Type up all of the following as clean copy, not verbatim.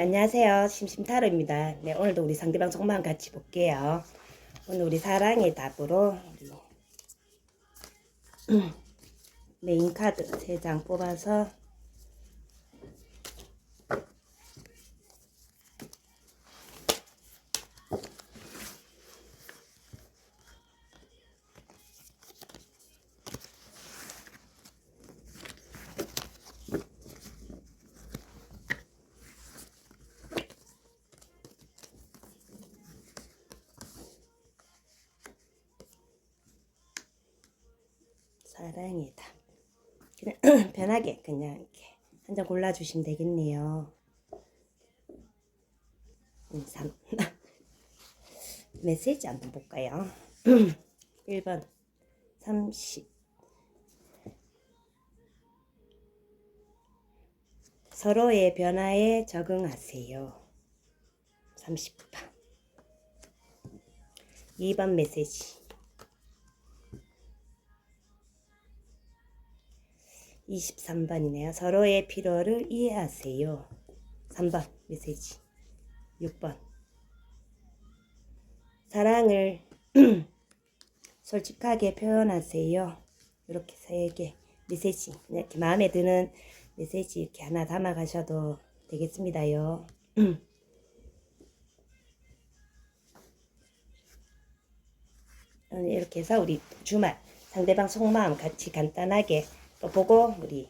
안녕하세요. 심심타로입니다. 네, 오늘도 우리 상대방 속마음 같이 볼게요. 오늘 우리 사랑의 답으로 메인 카드 3장 뽑아서 사랑의 답. 그냥 편하게 그냥 이렇게 한 장 골라주시면 되겠네요. 3. 메시지 한번 볼까요? 1번 30. 서로의 변화에 적응하세요. 30번. 2번 메시지 23번이네요. 서로의 필요를 이해하세요. 3번 메시지 6번 사랑을 솔직하게 표현하세요. 이렇게 3개 메시지 이렇게 마음에 드는 메시지 이렇게 하나 담아 가셔도 되겠습니다요. 이렇게 해서 우리 주말 상대방 속마음 같이 간단하게 또 보고 우리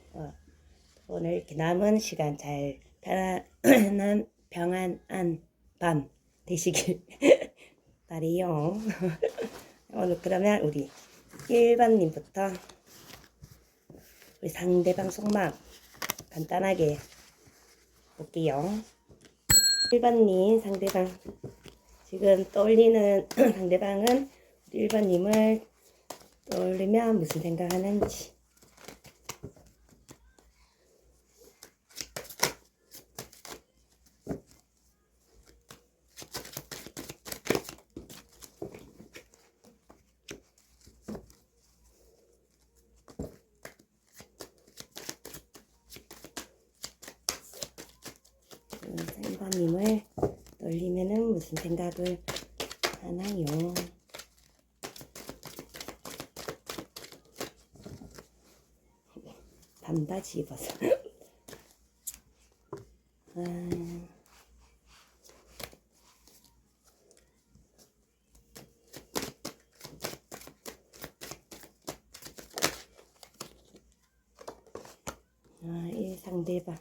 오늘 이렇게 남은 시간 잘 편안한 평안한 밤 되시길 바래요. 오늘 그러면 우리 1번님부터 우리 상대방 속마음 간단하게 볼게요. 1번님 상대방 지금 떠올리는 상대방은 1번님을 떠올리면 무슨 생각하는지. 상대방님을 떠올리면은 무슨 생각을 하나요? 반바지 입어서 이 상대방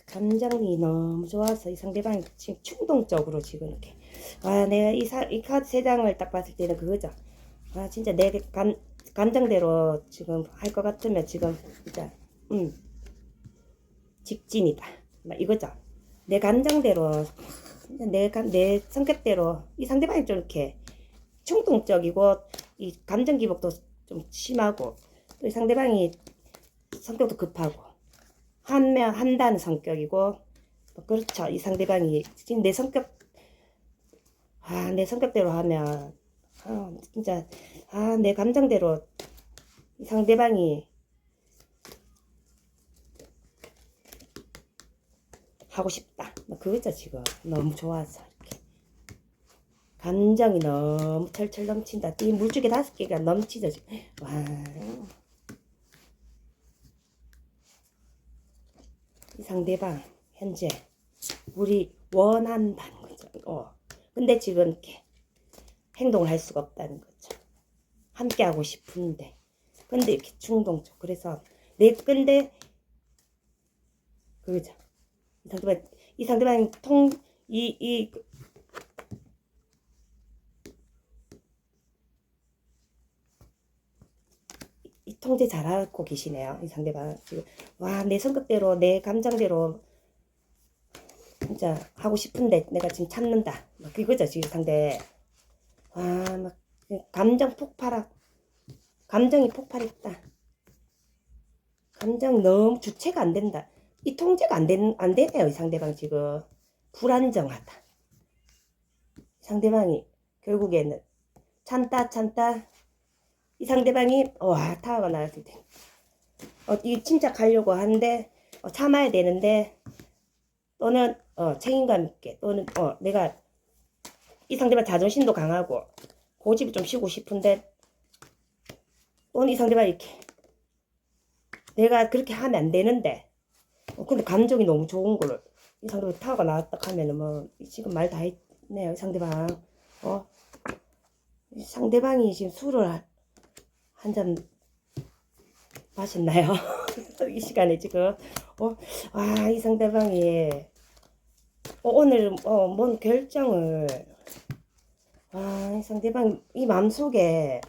감정이 너무 좋아서 이 상대방이 지금 충동적으로 지금 이렇게 내가 이 카드 3장을 딱 봤을 때는 그거죠. 진짜 내 감정대로 지금 할 것 같으면 지금 진짜 직진이다 막 이거죠. 내 감정대로 내 성격대로 이 상대방이 좀 이렇게 충동적이고 이 감정 기복도 좀 심하고 또 이 상대방이 성격도 급하고 한다는 성격이고 그렇죠. 이 상대방이 지금 내 성격대로 하면 진짜 내 감정대로 이 상대방이 하고 싶다 그거죠. 지금 너무 좋아서 이렇게 감정이 너무 철철 넘친다. 이 물줄기 5개가 넘치죠 지금. 이 상대방 현재 우리 원한다는 거죠. 근데 지금 이렇게 행동을 할 수가 없다는 거죠. 함께 하고 싶은데 근데 이렇게 충동적. 그래서 근데 그거죠. 이 상대방이 통제 잘하고 계시네요. 이 상대방 지금 내 성격대로 내 감정대로 진짜 하고 싶은데 내가 지금 참는다 막 그거죠. 지금 상대 막 감정이 폭발했다. 감정 너무 주체가 안 된다. 이 통제가 안 되네요. 이 상대방 지금 불안정하다. 상대방이 결국에는 참다 이 상대방이 타화가 나왔을 때 이 침착하려고 하는데 참아야 되는데 또는 책임감 있게, 또는 내가 이 상대방 자존심도 강하고 고집이 좀 쉬고 싶은데, 또는 이 상대방 이렇게 내가 그렇게 하면 안 되는데, 근데 감정이 너무 좋은 거를 이 상대방 타워가 나왔다 하면은 뭐 지금 말 다 했네요. 이 상대방 이 상대방이 지금 술을 한 잔 마셨나요? 이 시간에 지금 이 상대방이 오늘 뭔 결정을 이 상대방 이 마음속에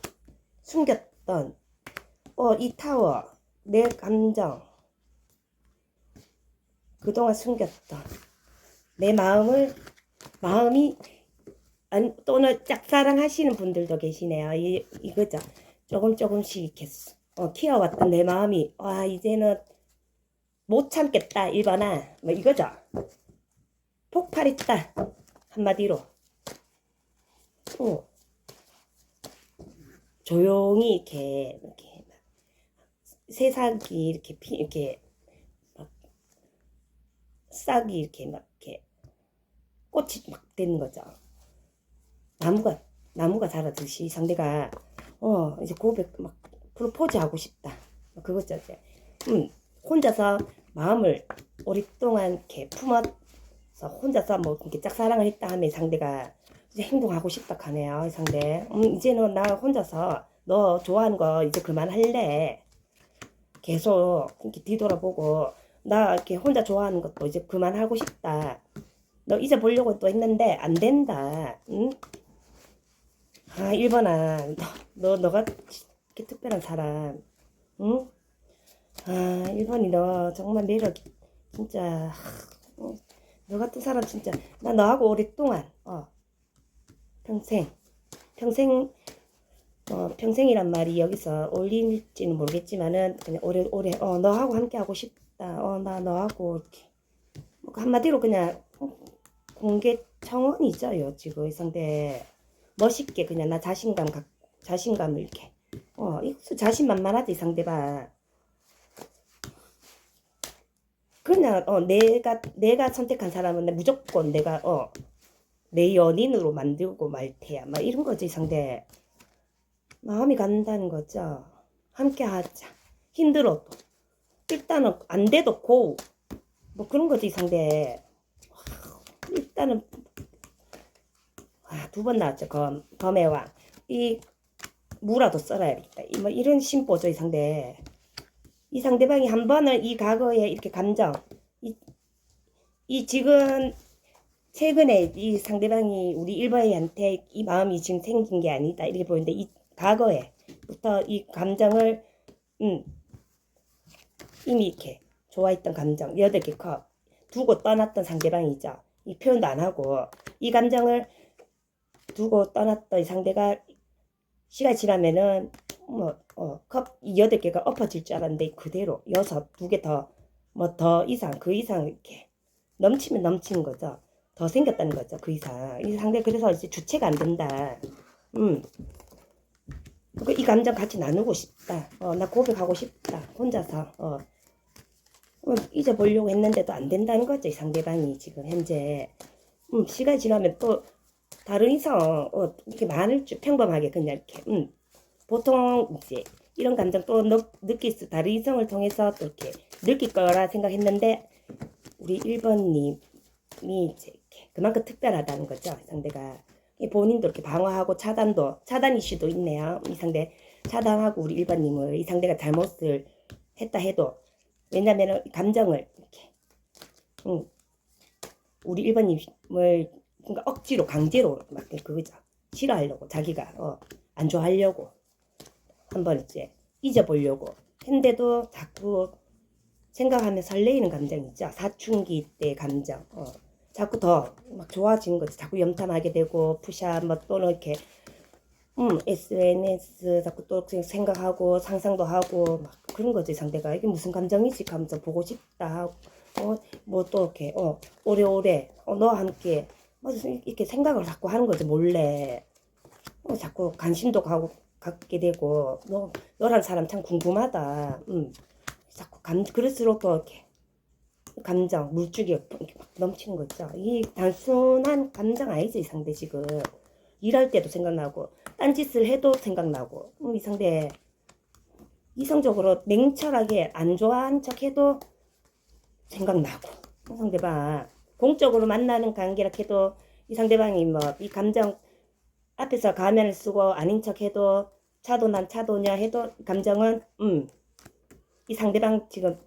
숨겼던 이 타워 내 감정 그동안 숨겼던 내 마음이 아니, 또는 짝사랑 하시는 분들도 계시네요. 이거죠. 조금씩 이렇게 키워왔던 내 마음이 이제는 못 참겠다. 1번아 뭐 이거죠. 폭발했다. 한마디로 조용히 이렇게 새싹이 이렇게 막 싹이 이렇게 막 이렇게 꽃이 막 되는 거죠. 나무가 자라듯이 상대가 이제 고백 막 프로포즈 하고 싶다. 그거죠. 이제 혼자서 마음을 오랫동안 이렇게 품어서 혼자서 뭐 이렇게 짝사랑을 했다 하면 상대가 이제 행동하고 싶다 하네요. 이 상대. 이제는 나 혼자서 너 좋아하는 거 이제 그만할래. 계속 이렇게 뒤돌아보고 나 이렇게 혼자 좋아하는 것도 이제 그만하고 싶다. 너 잊어보려고 또 했는데 안 된다. 응? 1번아 너가 이렇게 특별한 사람. 응? 1번이 너 정말 매력 진짜 너 같은 사람 진짜 나 너하고 오랫동안 평생이란 말이 여기서 어울릴지는 모르겠지만은 그냥 오래 너하고 함께 하고 싶다. 나 너하고 이렇게 한마디로 그냥 공개 청원이죠. 지금 이 상대 멋있게 그냥 나 자신감을 이렇게 자신만만하지 이 상대방. 그냥 내가 선택한 사람은 무조건 내가 내 연인으로 만들고 말 테야. 막 이런 거지 이 상대. 마음이 간다는 거죠. 함께 하자. 힘들어도 일단은 안 돼도 고. 뭐 그런 거지 이 상대. 일단은 2번 나왔죠. 검의 왕. 이 무라도 썰어야겠다. 뭐 이런 심보죠 이 상대. 이 상대방이 한 번은 이 과거에 이렇게 감정 이 지금 최근에 이 상대방이 우리 1번이한테 이 마음이 지금 생긴 게 아니다 이렇게 보이는데 이 과거에부터 이 감정을 이미 이렇게 좋아했던 감정 8개 컵 두고 떠났던 상대방이죠. 이 표현도 안 하고 이 감정을 두고 떠났던 이 상대가 시간이 지나면은 컵 8개가 엎어질 줄 알았는데 그대로 6, 2개 더 뭐 더 이상 그 이상 이렇게 넘치면 넘치는 거죠. 더 생겼다는 거죠. 그 이상 이 상대 그래서 이제 주체가 안 된다. 이 감정 같이 나누고 싶다. 나 고백하고 싶다. 혼자서 잊어보려고 했는데도 안 된다는 거죠. 이 상대방이 지금 현재 시간이 지나면 또 다른 이상 이렇게 많을 줄 평범하게 그냥 이렇게 보통 이제 이런 감정 또 느낄 수 다른 이성을 통해서 또 이렇게 느낄 거라 생각했는데 우리 1번님이 이제 이렇게 그만큼 특별하다는 거죠. 상대가 본인도 이렇게 방어하고 차단 이슈도 있네요. 이 상대 차단하고 우리 1번님을 이 상대가 잘못을 했다 해도 왜냐면은 감정을 이렇게 우리 1번님을 그러니까 억지로 강제로 막 그거죠. 싫어하려고 자기가 안 좋아하려고 한번 이제 잊어보려고 했는데도 자꾸 생각하면 설레이는 감정 있죠. 사춘기 때 감정 자꾸 더 막 좋아지는 거지. 자꾸 염탐하게 되고 푸샷 뭐 또는 이렇게 SNS 자꾸 또 생각하고 상상도 하고 막 그런 거지. 상대가 이게 무슨 감정이지 하면서 보고 싶다 하고 뭐 또 이렇게 오래오래 너와 함께 이렇게 생각을 자꾸 하는 거지. 몰래 자꾸 관심도 갖게 되고 너란 사람 참 궁금하다. 자꾸 그럴수록 더 이렇게 감정, 물줄기 이렇게 막 넘치는 거 있죠. 이 단순한 감정 아니죠, 이 상대 지금. 일할 때도 생각나고, 딴짓을 해도 생각나고, 이 상대 이성적으로 냉철하게 안 좋아하는 척 해도 생각나고, 이 상대방 공적으로 만나는 관계라 해도 이 상대방이 뭐 이 감정 앞에서 가면을 쓰고 아닌 척 해도 차도 난 차도냐 해도 감정은 이 상대방 지금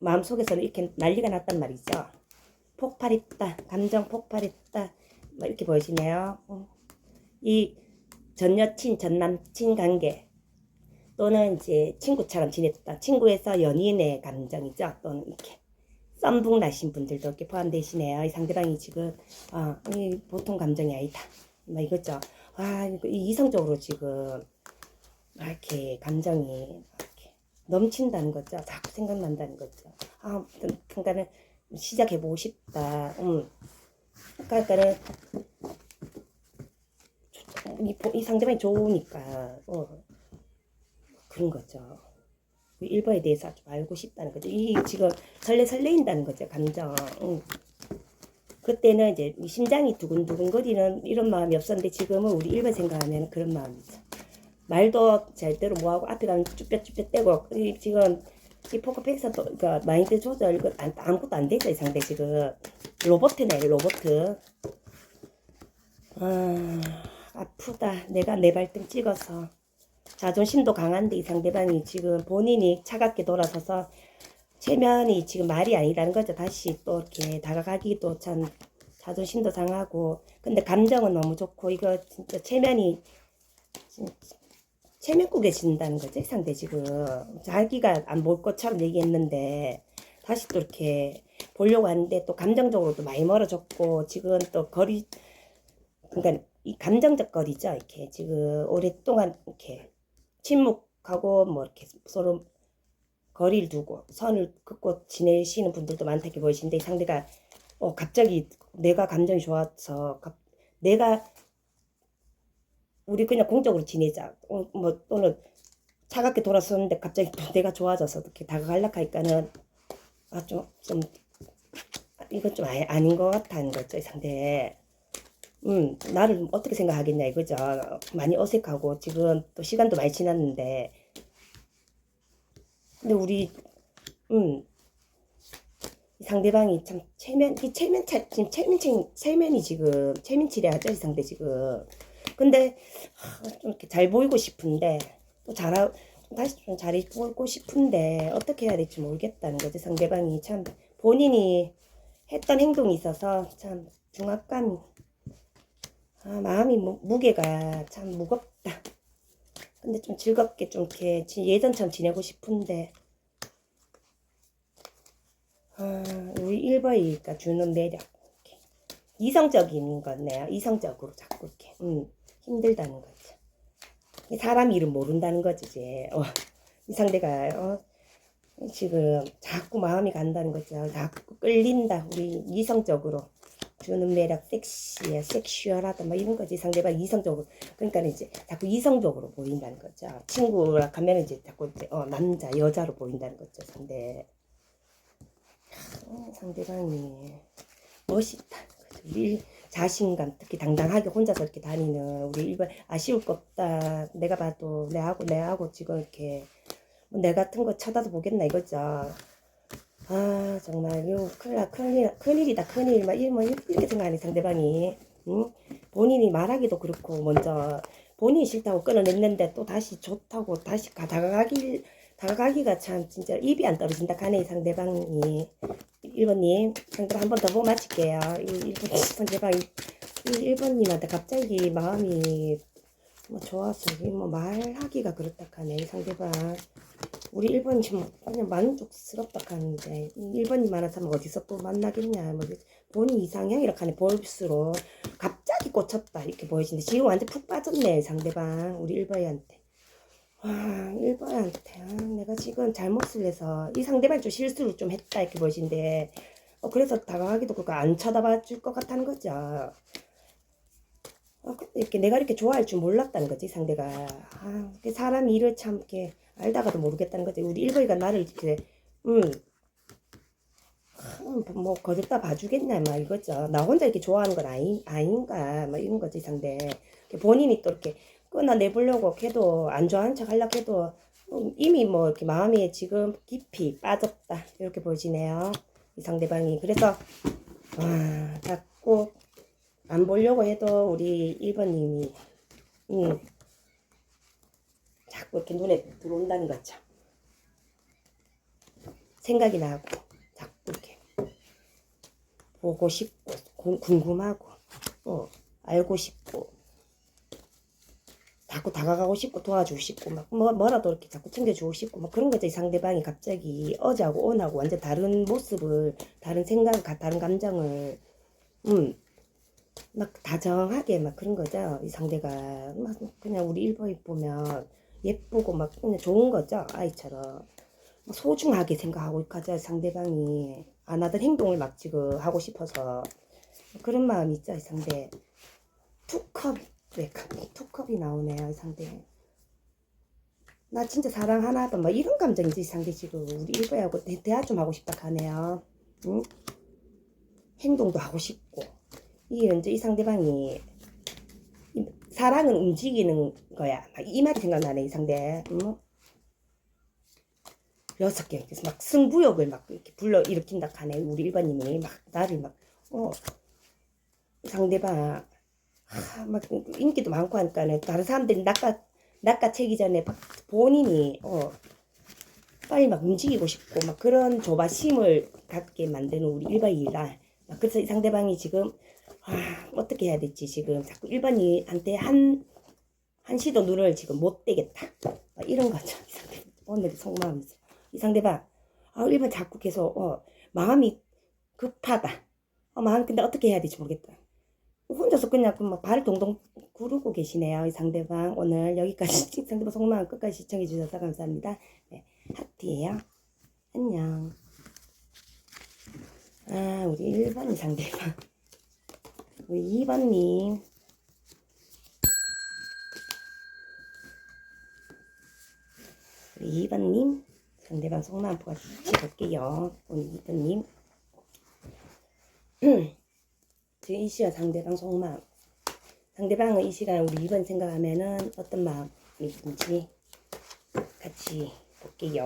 마음속에서는 이렇게 난리가 났단 말이죠. 폭발했다. 감정 폭발했다. 뭐 이렇게 보여지네요. 이 전 여친, 전 남친 관계 또는 이제 친구처럼 지냈다. 친구에서 연인의 감정이죠. 또는 이렇게 썸북 나신 분들도 이렇게 포함되시네요. 이 상대방이 지금 이 보통 감정이 아니다. 뭐 이거죠. 이성적으로 지금 이렇게 감정이 이렇게 넘친다는 거죠. 자꾸 생각난다는 거죠. 그러니까는 시작해보고 싶다. 그러니까는 이 상대방이 좋으니까 그런 거죠. 1번에 대해서 좀 알고 싶다는 거죠. 이 지금 설레인다는 거죠. 감정. 그때는 이제 심장이 두근두근거리는 이런 마음이 없었는데 지금은 우리 1번 생각하면 그런 마음이죠. 말도 절대로 뭐하고 앞에 가면 쭈뼛쭈뼛 떼고 지금 이 포커페이스 또 그러니까 마인드 조절 이거 아무것도 안 되죠. 이 상대 지금 로봇이네. 로봇. 아프다. 내가 내 발등 찍어서 자존심도 강한데 이 상대방이 지금 본인이 차갑게 돌아서서 체면이 지금 말이 아니라는 거죠. 다시 또 이렇게 다가가기도 참 자존심도 상하고 근데 감정은 너무 좋고 이거 진짜 체면이 체면 꾸겨진다는 거죠. 이 상대 지금 자기가 안 볼 것처럼 얘기했는데 다시 또 이렇게 보려고 하는데 또 감정적으로도 많이 멀어졌고 지금 또 거리 그러니까 이 감정적 거리죠. 이렇게 지금 오랫동안 이렇게 침묵하고 뭐 이렇게 서로 거리를 두고 선을 긋고 지내시는 분들도 많다 이렇게 보이시는데 이 상대가 갑자기 내가 감정이 좋아서 내가 우리 그냥 공적으로 지내자 뭐 또는 차갑게 돌아섰는데 갑자기 또 내가 좋아져서 이렇게 다가가려고 하니까는 좀 이건 좀 아닌 것 같다는 거죠 이 상대. 나를 어떻게 생각하겠냐 이거죠. 많이 어색하고 지금 또 시간도 많이 지났는데 근데 우리 이 상대방이 참 체면이 지금 체면치레 하죠 이 상대 지금. 근데 좀 이렇게 잘 보이고 싶은데 또 다시 좀 잘 보이고 싶은데 어떻게 해야 될지 모르겠다는 거죠. 상대방이 참 본인이 했던 행동이 있어서 참 중압감이 마음이 무게가 참 무겁다. 근데 좀 즐겁게 좀 이렇게 예전처럼 지내고 싶은데 우리 1번이니까 주는 매력 이성적인 거네요. 이성적으로 자꾸 이렇게 힘들다는 거죠. 사람 이름 모른다는 거지 이제 이 상대가 지금 자꾸 마음이 간다는 거죠. 자꾸 끌린다. 우리 이성적으로 주는 매력 섹시해 섹슈얼하다 막 이런 거지. 상대방 이성적으로 그러니까 이제 자꾸 이성적으로 보인다는 거죠. 친구라 하면 이제 자꾸 이제 남자 여자로 보인다는 거죠. 상대방이 멋있다. 우리 자신감 특히 당당하게 혼자서 이렇게 다니는 우리 일반 아쉬울 거 없다. 내가 봐도 내하고 지금 이렇게 내 같은 거 쳐다도 보겠나 이거죠. 정말 이거 큰일이다 큰일 막 이렇게 생각하는 상대방이 본인이 말하기도 그렇고 먼저 본인이 싫다고 끊어냈는데 또 다시 좋다고 다시 다가가기가 참 진짜 입이 안 떨어진다 가네 상대방이. 1번님 상대방 한 번 더 보고 마칠게요. 1번 상대방이 1번님한테 갑자기 마음이 뭐 좋아서 뭐 말하기가 그렇다 하네 상대방. 우리 1번님 그냥 만족스럽다 하는데 1번님 만나면 어디서 또 만나겠냐 뭐 본인 이상형 이렇게 하네. 볼수록 갑자기 꽂혔다 이렇게 보이시는데 지금 완전 푹 빠졌네 상대방 우리 1번한테. 1번한테 내가 지금 잘못을 해서 이 상대방이 좀 실수를 좀 했다 이렇게 보이시는데 그래서 다가가기도 그렇고 안 쳐다봐 줄 것 같다는 거죠. 이렇게 내가 이렇게 좋아할 줄 몰랐다는 거지 상대가. 사람 일을 참 이렇게 알다가도 모르겠다는 거지. 우리 1번이가 나를 이렇게 뭐 거들떠 봐주겠나 막 이거죠. 나 혼자 이렇게 좋아하는 건 아닌가 막 이런 거지 상대. 본인이 또 이렇게 끊어내보려고 해도 안 좋아하는 척 하려고 해도 이미 뭐 이렇게 마음이 지금 깊이 빠졌다 이렇게 보여지네요. 이 상대방이. 그래서 자꾸 안 보려고 해도 우리 1번님이 자꾸 이렇게 눈에 들어온다는 거죠. 생각이 나고 자꾸 이렇게 보고 싶고 궁금하고 알고 싶고 자꾸 다가가고 싶고 도와주고 싶고 막 뭐라도 이렇게 자꾸 챙겨주고 싶고 막 그런 거죠. 이 상대방이 갑자기 어제하고 오늘하고 완전 다른 모습을, 다른 생각, 다른 감정을 막 다정하게 막 그런 거죠. 이 상대가 막 그냥 우리 1번이 보면 예쁘고 막 그냥 좋은 거죠. 아이처럼 소중하게 생각하고 있죠. 상대방이 안 하던 행동을 막 지금 하고 싶어서 그런 마음이 있죠. 이 상대. 투컵이 나오네요. 이 상대. 나 진짜 사랑하나 봐. 막 이런 감정이지. 이 상대 지금 우리 1번하고 대화 좀 하고 싶다 하네요. 응? 행동도 하고 싶고. 이게 이제 이 상대방이 사랑은 움직이는 거야. 이 말이 생각나네. 이 상대. 응? 6개. 그래서 막 승부욕을 막 이렇게 불러 일으킨다 하네. 우리 1번님이 막 나를 막 상대방 막 인기도 많고 하니까 다른 사람들이 낚아채기 전에 본인이 빨리 막 움직이고 싶고 막 그런 조바심을 갖게 만드는 우리 1번이라 그래서 이 상대방이 지금 어떻게 해야 될지 지금 자꾸 1번이한테 한시도 눈을 지금 못 떼겠다 이런 거죠. 이 상대 오늘 속마음이죠. 이 상대방 1번 자꾸 계속 마음이 급하다. 마음 근데 어떻게 해야 될지 모르겠다. 혼자서 그냥 막 발을 동동 구르고 계시네요. 이 상대방. 오늘 여기까지 상대방 속마음 끝까지 시청해 주셔서 감사합니다. 네, 하트예요. 안녕. 우리 1번 상대방. 우리 2번님. 우리 2번님. 상대방 속마음 같이 볼게요. 우리 2번님. 제 이 시간 상대방 속마음. 상대방은 이 시간 우리 2번 생각하면은 어떤 마음이든지 같이 볼게요.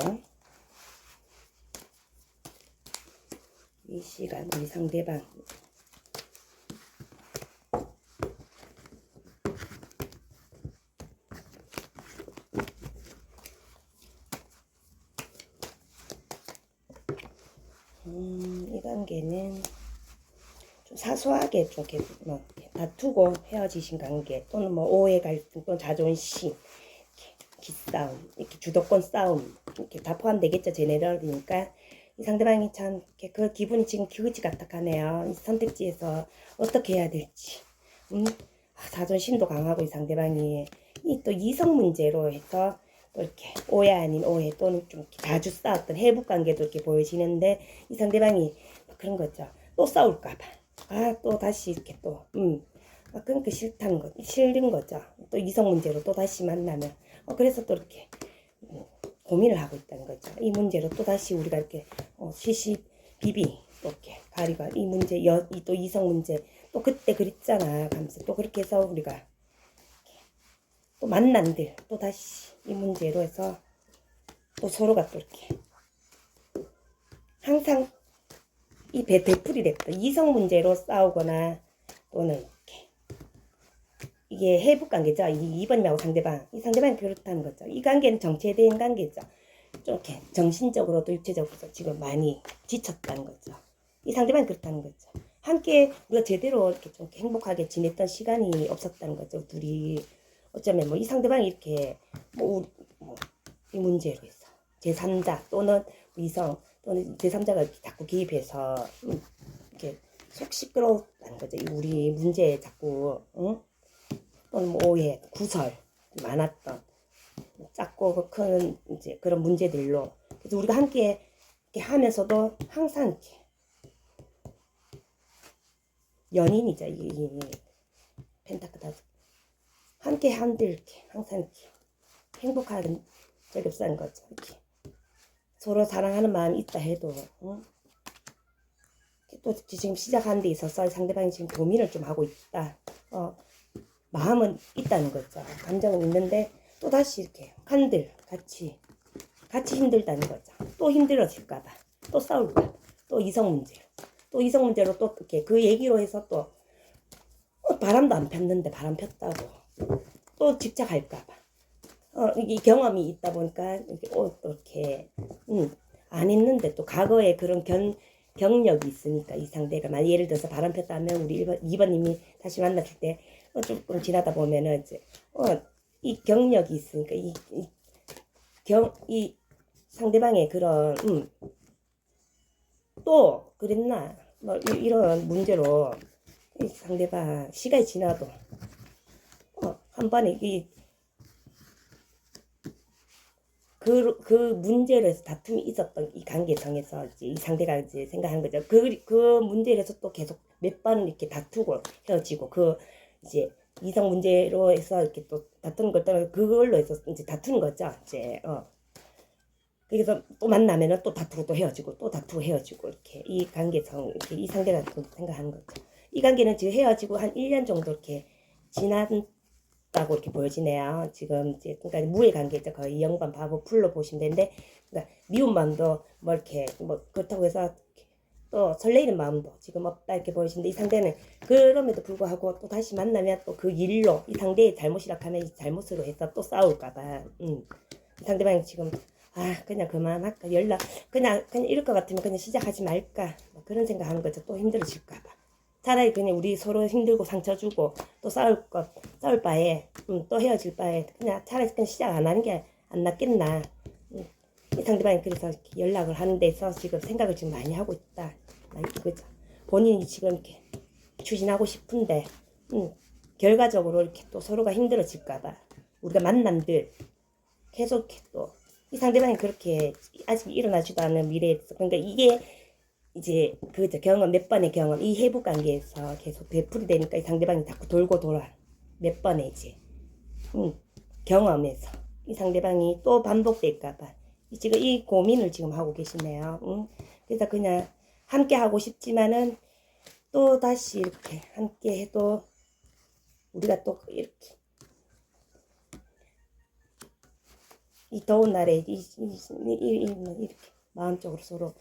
이 시간 우리 상대방 이 관계는 좀 사소하게 좀 이렇게 뭐 다투고 헤어지신 관계 또는 뭐 오해 갈등 또는 자존심 기싸움 이렇게 주도권 싸움 이렇게 다 포함되겠죠. 제네럴이니까 이 상대방이 참 그 기분이 지금 기우지 같다하네요. 이 선택지에서 어떻게 해야 될지 자존심도 강하고 이 상대방이 이 또 이성 문제로 해서 또 이렇게 오해 아닌 오해 또는 좀 자주 싸웠던 회복 관계도 이렇게 보여지는데 이 상대방이 그런 거죠. 또 싸울까봐 또 다시 이렇게 또 그러니까 싫은 거죠. 또 이성 문제로 또 다시 만나면 그래서 또 이렇게 고민을 하고 있다는 거죠. 이 문제로 또 다시 우리가 이렇게 시시비비 또 이렇게 가리가 이 문제 또 이성 문제 또 그때 그랬잖아 감사 또 그렇게 해서 우리가 또 만난들 또 다시 이 문제로 해서 또 서로가 또 이렇게 항상 이 되풀이 됐다. 이성 문제로 싸우거나 또는 이렇게 이게 해부 관계죠. 이 2번님하고 상대방 이 상대방이 그렇다는 거죠. 이 관계는 정체된 관계죠. 좀 이렇게 정신적으로도 육체적으로도 지금 많이 지쳤다는 거죠. 이 상대방이 그렇다는 거죠. 함께 우리가 제대로 이렇게 좀 행복하게 지냈던 시간이 없었다는 거죠. 둘이 어쩌면 뭐 이 상대방이 이렇게 이 문제로 해서 제3자 또는 이성 또는 제3자가 자꾸 개입해서 이렇게 속 시끄러웠다는 거죠. 우리 문제에 자꾸 또는 뭐 오해, 구설 많았던 작고 큰 이제 그런 문제들로 그래서 우리가 함께 이렇게 하면서도 항상 이렇게 연인이죠. 이 펜타클 함께 한들 이렇게 항상 이렇게 행복한 적이 없다는 거죠. 이렇게 서로 사랑하는 마음이 있다 해도 또 지금 시작하는 데 있어서 상대방이 지금 고민을 좀 하고 있다. 마음은 있다는 거죠. 감정은 있는데 또 다시 이렇게 한들 같이 힘들다는 거죠. 또 힘들어질까봐, 또 싸울까봐, 또 이성 문제로 또 이렇게 그 얘기로 해서 또 바람도 안 폈는데 바람 폈다고 또 집착할까봐. 이 경험이 있다 보니까 또 이렇게 안 있는데 또 과거에 그런 경력이 있으니까 이 상대가 만약 예를 들어서 바람 폈다면 우리 2번님이 다시 만났을 때 조금 지나다 보면은 이제 이 경력이 있으니까 이 상대방의 그런 또 그랬나 뭐 이런 문제로 이 상대방 시간이 지나도 한 번에 그 문제로 해서 다툼이 있었던 이 관계성에서 이제 이 상대가 이제 생각한 거죠. 그 문제로 해서 또 계속 몇 번 이렇게 다투고 헤어지고 이제 이성 문제로 해서 이렇게 또 다투는 걸 떠나 그걸로 해서 이제 다투는 거죠. 이제 그래서 또 만나면은 또 다투고 또 헤어지고 또 다투고 헤어지고 이렇게 이 관계성 이렇게 이 상대가 좀 생각하는 거죠. 이 관계는 지금 헤어지고 한 1년 정도 이렇게 지났다고 이렇게 보여지네요. 지금 이제 그러니까 무의 관계죠. 거의 0번 바보 풀로 보시면 되는데 그러니까 미운 마음도 뭐 이렇게 뭐 그렇다고 해서 또 설레이는 마음도 지금 없다 이렇게 보여지는데 이 상대는 그럼에도 불구하고 또 다시 만나면 또 그 일로 이 상대의 잘못이라 하면 이 잘못으로 해서 또 싸울까봐 이 상대방이 지금 그냥 그만할까 그냥 이럴 것 같으면 그냥 시작하지 말까 뭐 그런 생각하는 거죠. 또 힘들어질까봐 차라리 그냥 우리 서로 힘들고 상처 주고 또 싸울 바에 또 헤어질 바에 그냥 차라리 그냥 시작 안 하는 게 안 낫겠나. 이 상대방이 그래서 이렇게 연락을 하는 데서 지금 생각을 지금 많이 하고 있다. 이거죠. 본인이 지금 이렇게 추진하고 싶은데 결과적으로 이렇게 또 서로가 힘들어질까봐 우리가 만남들 계속 또 이 상대방이 그렇게 아직 일어나지도 않은 미래에 그러니까 이게 이제 그죠 몇 번의 경험 이 회복 관계에서 계속 되풀이 되니까 이 상대방이 자꾸 돌고 돌아 몇 번의 이제 경험에서 이 상대방이 또 반복될까봐 지금 이 고민을 지금 하고 계시네요. 그래서 그냥 함께 하고 싶지만은 또 다시 이렇게 함께 해도 우리가 또 이렇게 이 더운 날에 이렇게 마음적으로 서로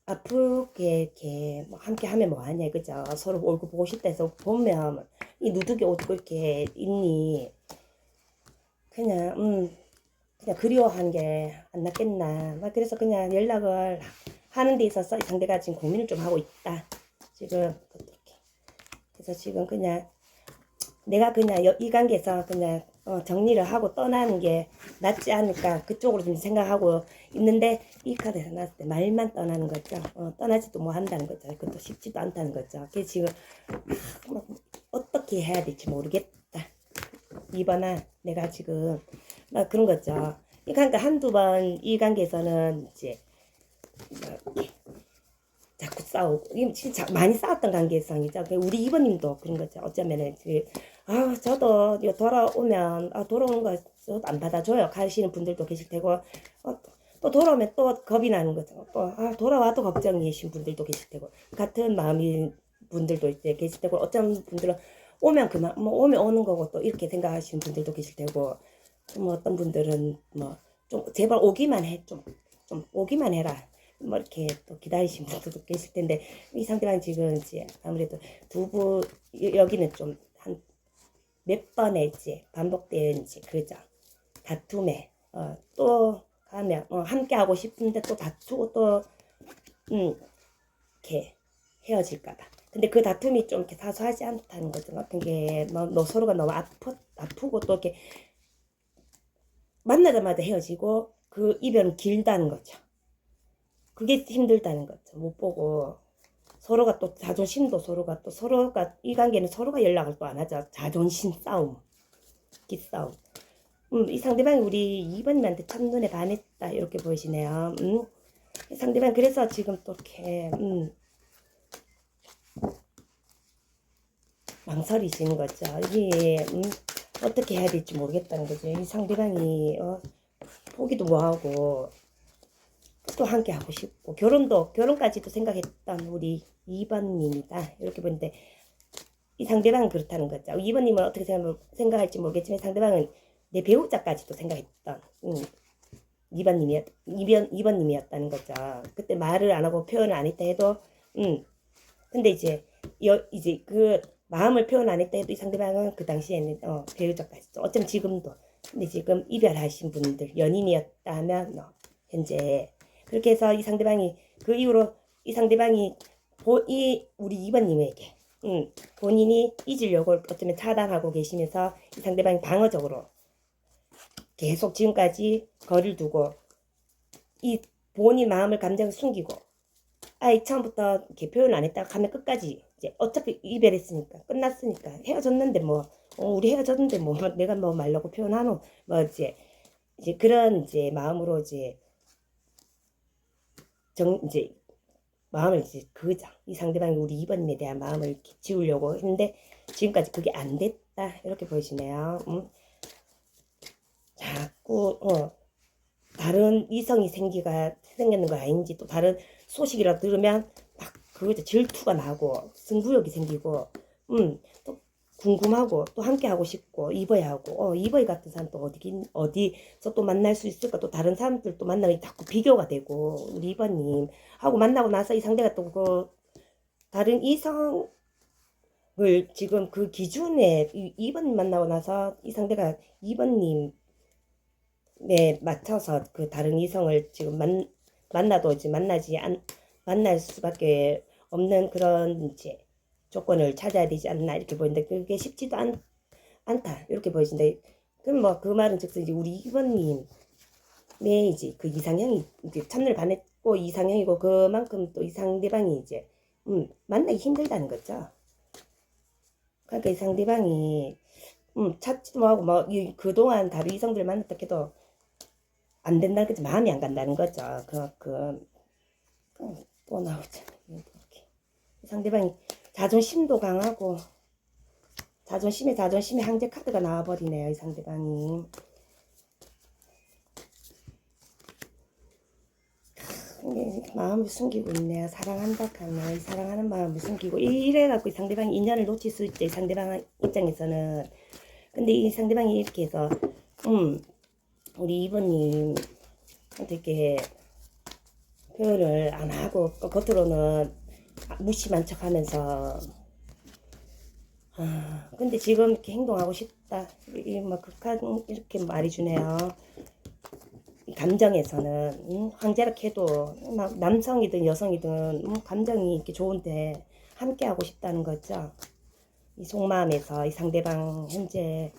아프게 이렇게 뭐 함께 하면 뭐하냐 그죠. 서로 얼굴 보고 싶다 해서 보면 이 누더기 옷 이렇게 있니 그냥 그리워하는 게 안 낫겠나. 그래서 그냥 연락을 하는 데 있어서 이 상대가 지금 고민을 좀 하고 있다. 지금 이렇게. 그래서 지금 그냥 내가 그냥 이 관계에서 그냥 정리를 하고 떠나는 게 낫지 않을까 그쪽으로 좀 생각하고 있는데 이 카드에서 나왔을 때 말만 떠나는 거죠. 떠나지도 뭐 한다는 거죠. 그것도 쉽지도 않다는 거죠. 그래서 지금 어떻게 해야 될지 모르겠다. 이번에 내가 지금 막 그런 거죠. 그러니까 한두 번 이 관계에서는 이제 자꾸 싸우고 이게 진짜 많이 싸웠던 관계성이죠. 우리 이번님도 그런 거죠. 어쩌면은 저도 이거 돌아오면 돌아오는 거 저도 안 받아줘요. 가시는 분들도 계실 테고 또 돌아오면 또 겁이 나는 거죠. 또 돌아와도 걱정이신 분들도 계실 테고 같은 마음인 분들도 이제 계실 테고 어떤 분들은 오면 그만 뭐 오면 오는 거고 또 이렇게 생각하시는 분들도 계실 테고 뭐 어떤 분들은 뭐 좀 제발 오기만 해 좀 오기만 해라 뭐 이렇게 또 기다리시는 분들도 계실 텐데 이 상대방 지금 이제 아무래도 여기는 좀 한 몇 번에 이제 반복된 이제 그죠 다툼에 또 가면 함께 하고 싶은데 또 다투고 또 이렇게 헤어질까봐. 근데 그 다툼이 좀 이렇게 사소하지 않다는 거죠. 같은 게 너 서로가 너무 아프고 또 이렇게 만나자마자 헤어지고 그 이별은 길다는 거죠. 그게 힘들다는 거죠. 못 보고 서로가 또 자존심도 서로가 이 관계는 서로가 연락을 또 안 하죠. 자존심 싸움, 기싸움. 이 상대방이 우리 2번님한테 첫눈에 반했다 이렇게 보이시네요. 이 상대방 그래서 지금 또 이렇게 망설이시는 거죠. 이게 어떻게 해야 될지 모르겠다는 거죠. 이 상대방이 포기도 뭐하고 또 함께 하고 싶고 결혼까지도 생각했던 우리 2번님이다. 이렇게 보는데 이 상대방은 그렇다는 거죠. 2번님은 어떻게 생각할지 모르겠지만 상대방은 내 배우자까지도 생각했던 2번님이었다는 거죠. 그때 말을 안 하고 표현을 안 했다 해도 근데 이제 그 마음을 표현 안 했다 해도 이 상대방은 그 당시에는 배우자까지도 어쩌면 지금도 근데 지금 이별하신 분들 연인이었다 하면 현재 그렇게 해서 이 상대방이 그 이후로 이 상대방이 우리 2번님에게 본인이 잊으려고 어쩌면 차단하고 계시면서 이 상대방이 방어적으로 계속 지금까지 거리를 두고 이 본인 마음을 감정을 숨기고 처음부터 이렇게 표현을 안 했다가 가면 끝까지 이제 어차피 이별했으니까 끝났으니까 헤어졌는데 뭐 우리 헤어졌는데 뭐 내가 뭐 말라고 표현하노 뭐 이제 그런 이제 마음으로 이제 이제 마음을 이제 그자 이 상대방이 우리 2번님에 대한 마음을 이렇게 지우려고 했는데 지금까지 그게 안 됐다 이렇게 보이시네요. 자꾸 다른 이성이 생겼는 거 아닌지 또 다른 소식이라도 들으면 막 그거죠 질투가 나고 승부욕이 생기고 또 궁금하고 또 함께 하고 싶고 입어야 하고 이버이 같은 사람 또 어디서 또 만날 수 있을까 또 다른 사람들 또 만나면 자꾸 비교가 되고 우리 이번님 하고 만나고 나서 이 상대가 또 그 다른 이성을 지금 그 기준에 2번님 만나고 나서 이 상대가 2번님 에 맞춰서 그 다른 이성을 지금 만나도 이제 만날 수밖에 없는 그런 이제 조건을 찾아야 되지 않나 이렇게 보이는데 그게 쉽지도 않다 이렇게 보이신데 그럼 뭐 그 말은 즉슨 이제 우리 2번님의 이제 그 이상형이 이제 첫눈을 반했고 이상형이고 그만큼 또 이 상대방이 이제 만나기 힘들다는 거죠. 그러니까 이 상대방이 찾지도 못하고 뭐 그동안 다른 이성들 만났다 해도 안 된다는 거죠. 마음이 안 간다는 거죠. 또 나오죠. 이렇게. 상대방이 자존심도 강하고 자존심에 항제 카드가 나와버리네요. 이 상대방이. 마음을 숨기고 있네요. 사랑한다 하면 이 사랑하는 마음을 숨기고 이래갖고 이 상대방이 인연을 놓칠 수 있죠. 이 상대방 입장에서는. 근데 이 상대방이 이렇게 해서 우리 2번님 되게 표현을 안 하고 겉으로는 무심한 척 하면서 근데 지금 이렇게 행동하고 싶다 뭐 극한 이렇게 말이 주네요. 감정에서는 황제락 해도 남성이든 여성이든 감정이 이렇게 좋은데 함께 하고 싶다는 거죠. 이 속마음에서 이 상대방 현재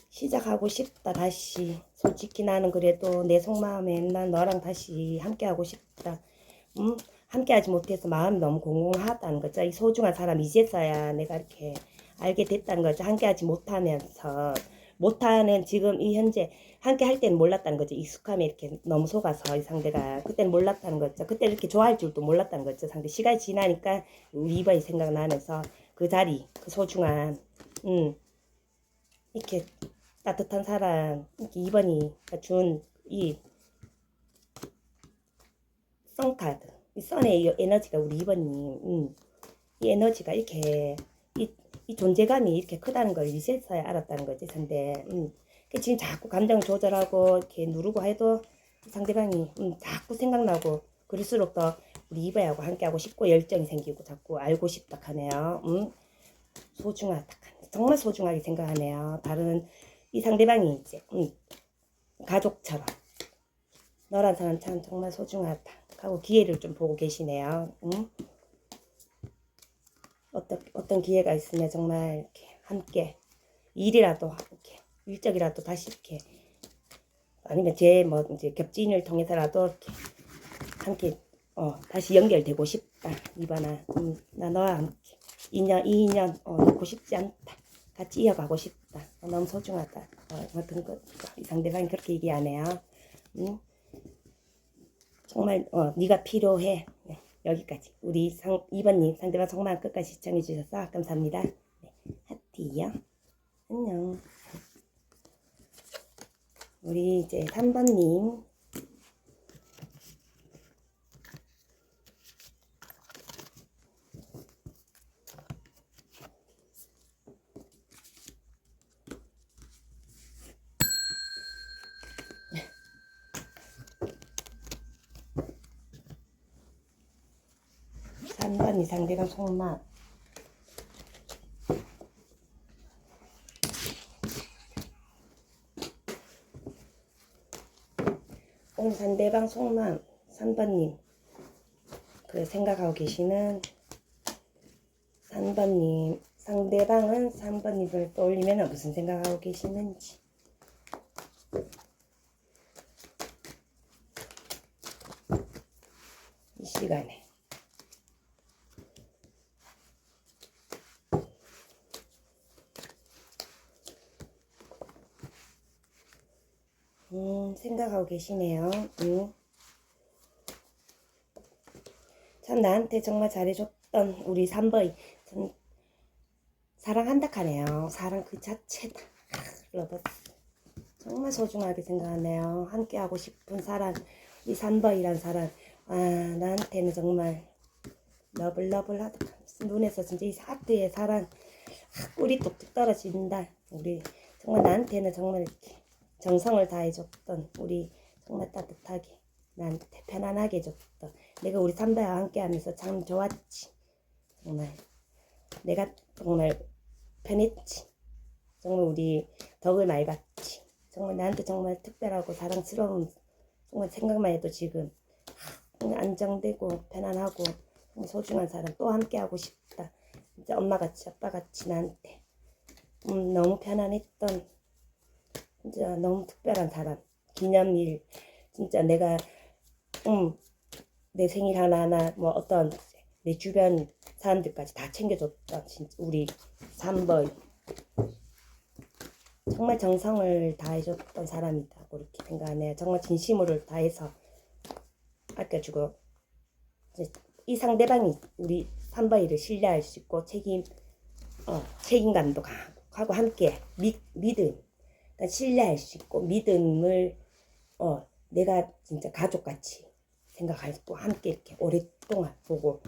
시작하고 싶다 다시 솔직히 나는 그래도 내 속마음에 난 너랑 다시 함께하고 싶다 함께하지 못해서 마음이 너무 공공하다는 거죠. 이 소중한 사람 이제서야 내가 이렇게 알게 됐다는 거죠. 함께하지 못하는 지금 이 현재 함께할 때는 몰랐다는 거죠. 익숙함에 이렇게 너무 속아서 이 상대가 그때는 몰랐다는 거죠. 그때 이렇게 좋아할 줄도 몰랐다는 거죠. 상대 시간이 지나니까 우리 이번이 생각나면서 그 자리 그 소중한 이렇게 따뜻한 사람 이렇게 2번이 준 이 선카드 이 선의 이 에너지가 우리 2번님 이 에너지가 이렇게 이 존재감이 이렇게 크다는 걸 이제서야 알았다는 거지 상대. 지금 자꾸 감정 조절하고 이렇게 누르고 해도 상대방이 자꾸 생각나고 그럴수록 더 우리 2번하고 함께하고 싶고 열정이 생기고 자꾸 알고 싶다 하네요. 소중하다 정말 소중하게 생각하네요. 다른 이 상대방이 이제 가족처럼 너란 사람 참 정말 소중하다 하고 기회를 좀 보고 계시네요. 어떤 기회가 있으면 정말 이렇게 함께 일이라도 이렇게 일적이라도 다시 이렇게 아니면 제 뭐 이제 겹지인을 통해서라도 이렇게 함께 다시 연결되고 싶다. 이번아 나 너와 함께 이 인연 놓고 싶지 않다. 같이 이어가고 싶다. 너무 소중하다. 같은 거 이 상대방이 그렇게 얘기하네요. 정말 네가 필요해. 네, 여기까지 우리 2번님 상대방 정말 끝까지 시청해 주셔서 감사합니다. 네, 하트요. 안녕. 우리 이제 3번님. 삼번이 상대방 속마. 오늘 상대방 속마 3번님 그 생각하고 계시는 3번님, 상대방은 3번님을 떠올리면 무슨 생각하고 계시는지. 이 시간에 생각하고 계시네요. 참 나한테 정말 잘해줬던 우리 3번이 참 사랑한다 하네요. 사랑 그 자체다. 러브 정말 소중하게 생각하네요. 함께하고 싶은 사람, 이 3번이란 사람, 나한테는 정말 러블러블하다. 눈에서 진짜 이 하트의 사랑 꿀이 뚝뚝 떨어진다. 우리 정말 나한테는 정말 이렇게 정성을 다해줬던 우리 정말 따뜻하게 나한테 편안하게 해줬던 내가 우리 3번과 함께하면서 참 좋았지. 정말 내가 정말 편했지. 정말 우리 덕을 많이 봤지. 정말 나한테 정말 특별하고 사랑스러운 정말 생각만 해도 지금 정말 안정되고 편안하고 정말 소중한 사람 또 함께하고 싶다. 진짜 엄마같이 아빠같이 나한테 너무 편안했던 진짜 너무 특별한 사람. 기념일 진짜 내가 내 생일 하나하나 뭐 어떤 내 주변 사람들까지 다 챙겨줬던 진짜 우리 3번 정말 정성을 다해줬던 사람이다 그렇게 생각하네요. 정말 진심으로 다해서 아껴주고 이제 이 상대방이 우리 3번이를 신뢰할 수 있고 책임감도 하고 함께 믿음 그러니까 신뢰할 수 있고 믿음을 내가 진짜 가족같이 생각할 또 함께 이렇게 오랫동안 보고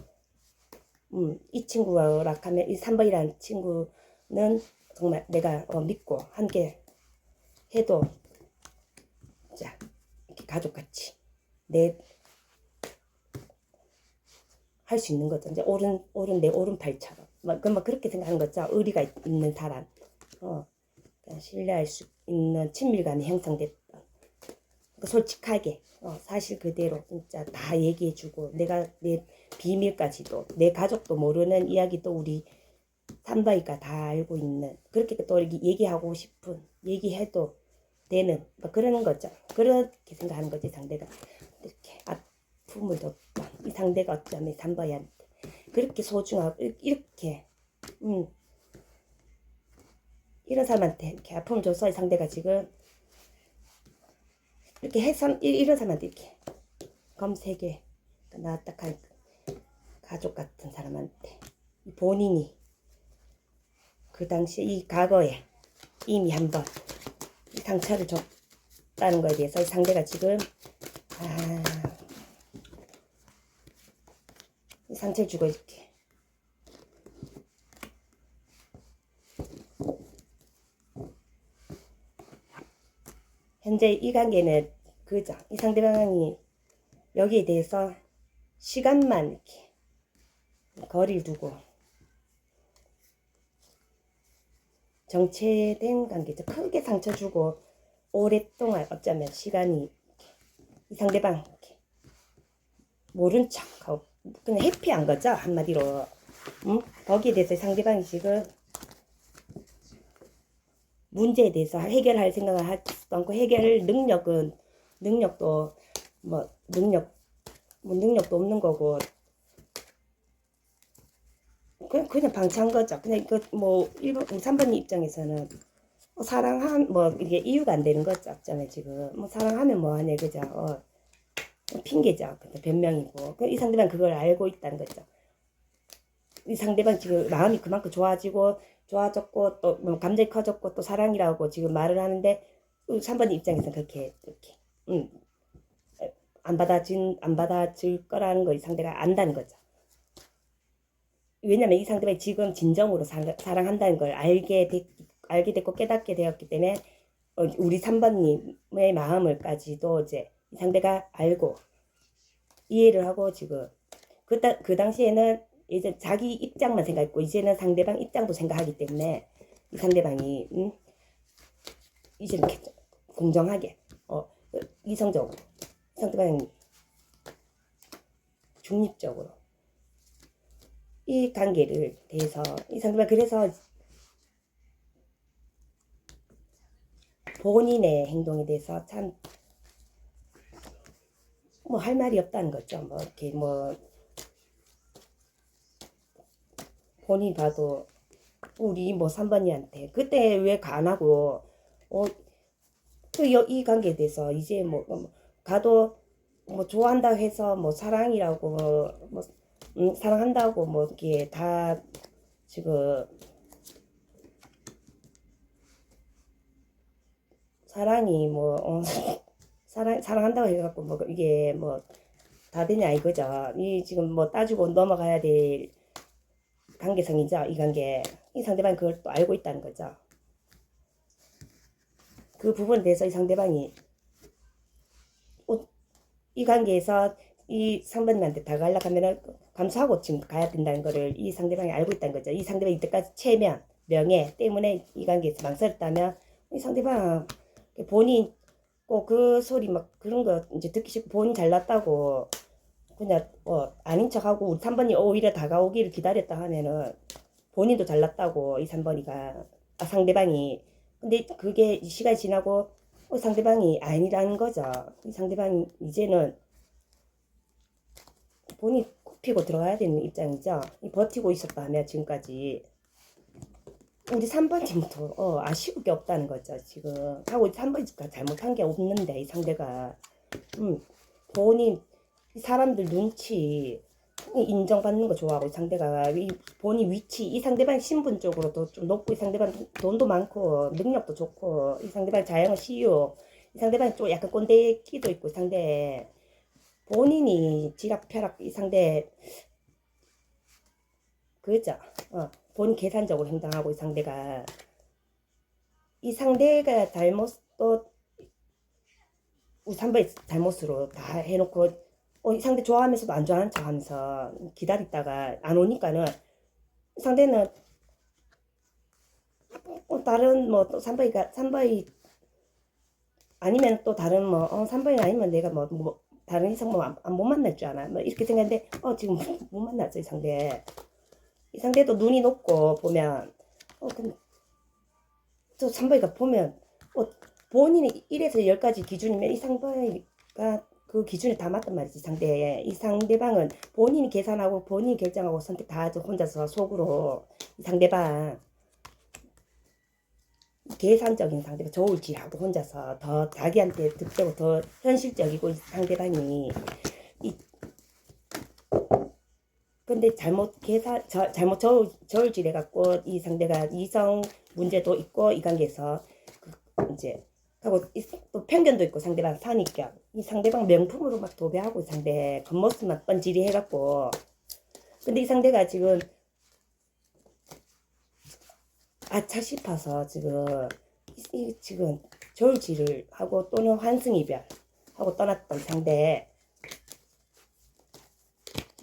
이 친구라 하면 이 3번이라는 친구는 정말 내가 믿고 함께 해도 자 이렇게 가족같이 내 할 수 있는 거죠. 이제 내 오른팔처럼 막 그렇게 생각하는 거죠. 의리가 있는 사람 신뢰할 수 있는 친밀감이 형성됐던 솔직하게 사실 그대로 진짜 다 얘기해주고 내가 내 비밀까지도 내 가족도 모르는 이야기도 우리 3번이가 다 알고 있는 그렇게 또 얘기하고 싶은 얘기해도 되는 그러는 거죠. 그렇게 생각하는 거지. 상대가 이렇게 아픔을 줬던 이 상대가 어쩌면 3번이한테 그렇게 소중하고 이렇게 이런 사람한테 이렇게 아픔을 줬어. 이 상대가 지금 이렇게 해서 이런 사람한테 이렇게 검색에 나왔다 할 가족 같은 사람한테 본인이 그 당시에 이 과거에 이미 한번 상처를 줬다는 거에 대해서 이 상대가 지금 상처를 주고 이렇게 현재 이 관계는 그죠. 이 상대방이 여기에 대해서 시간만 이렇게 거리를 두고 정체된 관계죠. 크게 상처 주고 오랫동안 어쩌면 시간이 이 상대방 이렇게 모른 척하고 그냥 해피한 거죠. 한마디로 거기에 대해서 상대방이 지금 문제에 대해서 해결할 생각을 하지도 않고 해결 능력도 능력도 없는 거고 그냥 방치한 거죠. 그냥 뭐 3번 입장에서는 사랑한 이게 이유가 안 되는 거죠. 없잖아요. 지금 사랑하면 뭐하네 그죠. 핑계죠. 근데 변명이고 이 상대방 그걸 알고 있다는 거죠. 이 상대방 지금 마음이 그만큼 좋아졌고 또 감정이 커졌고 또 사랑이라고 지금 말을 하는데 3번 입장에서는 그렇게 이렇게 안 받아줄 거라는 걸 이 상대가 안다는 거죠. 왜냐면 이 상대방이 지금 진정으로 사랑한다는 걸 알게 됐고 깨닫게 되었기 때문에 우리 3번님의 마음을까지도 이제 이 상대가 알고 이해를 하고 지금 그 당시에는 이제 자기 입장만 생각했고 이제는 상대방 입장도 생각하기 때문에 이 상대방이 이제는 공정하게 이성적으로 상대방이 중립적으로 이 관계를 대해서 이 상대방 그래서 본인의 행동에 대해서 참 뭐 할 말이 없다는 거죠. 뭐 이렇게 뭐 본인 봐도 우리 뭐 3번이한테 그때 왜 안 하고 이 관계에 대해서 이제 뭐 가도 뭐 좋아한다고 해서 뭐 사랑이라고 뭐 사랑한다고 뭐 이렇게 다 지금 사랑이 뭐 사랑한다고 해갖고 뭐 이게 뭐 다 되냐 이거죠. 이 지금 뭐 따지고 넘어가야 될 관계성이죠. 이 관계 이 상대방이 그걸 또 알고 있다는 거죠. 그 부분에 대해서 이 상대방이 이 관계에서 이 상대방한테 다가가려고 하면은 감수하고 지금 가야 된다는 거를 이 상대방이 알고 있다는 거죠. 이 상대방이 이때까지 체면, 명예 때문에 이 관계에서 망설였다면 이 상대방 본인 꼭 그 소리 막 그런 거 이제 듣기 싫고 본인 잘났다고 그냥 아닌 척하고 우리 3번이 오히려 다가오기를 기다렸다 하면은 본인도 잘났다고 이 3번이가 상대방이 근데 그게 시간이 지나고 상대방이 아니라는 거죠. 이 상대방이 이제는 본인 굽히고 들어가야 되는 입장이죠. 버티고 있었다 하면 지금까지 우리 3번님도 아쉬울 게 없다는 거죠. 지금 하고 3번이가 잘못한 게 없는데 이 상대가 본인 사람들 눈치 인정받는 거 좋아하고 상대가 본인 위치 이 상대방 신분 쪽으로도 좀 높고 이 상대방 돈도 많고 능력도 좋고 이 상대방 자영업 CEO 이 상대방 좀 약간 꼰대기도 있고 상대 본인이 지락펴락 이 상대 그죠? 본인 계산적으로 행동하고 이 상대가 잘못도 우리 3번이 잘못으로 다 해놓고 이 상대 좋아하면서도 안 좋아하는 척 하면서 기다리다가 안 오니까는 상대는 다른 뭐 또 3번이 아니면 또 다른 뭐 3번이 아니면 내가 뭐 다른 이상 뭐 못 만날 줄 아나 뭐 이렇게 생각했는데 지금 못 만났죠 이 상대도 눈이 높고 보면 근데 또 3번이가 보면 본인이 1에서 10까지 기준이면 이 상대가 그 기준에 다 맞단 말이지 이 상대방은 본인이 계산하고 본인이 결정하고 선택 다 하죠 혼자서 속으로 이 상대방 계산적인 상대가 좋을지라고 혼자서 더 자기한테 득되고 더 현실적이고 상대방이 근데 잘못 저울질해 갖고 이 상대가 이성 문제도 있고 이 관계에서 이제 하고 또 편견도 있고 상대방 선입견 이 상대방 명품으로 막 도배하고 상대 겉모습만 뻔질이 해갖고 근데 이 상대가 지금 아차 싶어서 지금 저울질을 하고 또는 환승이별 하고 떠났던 상대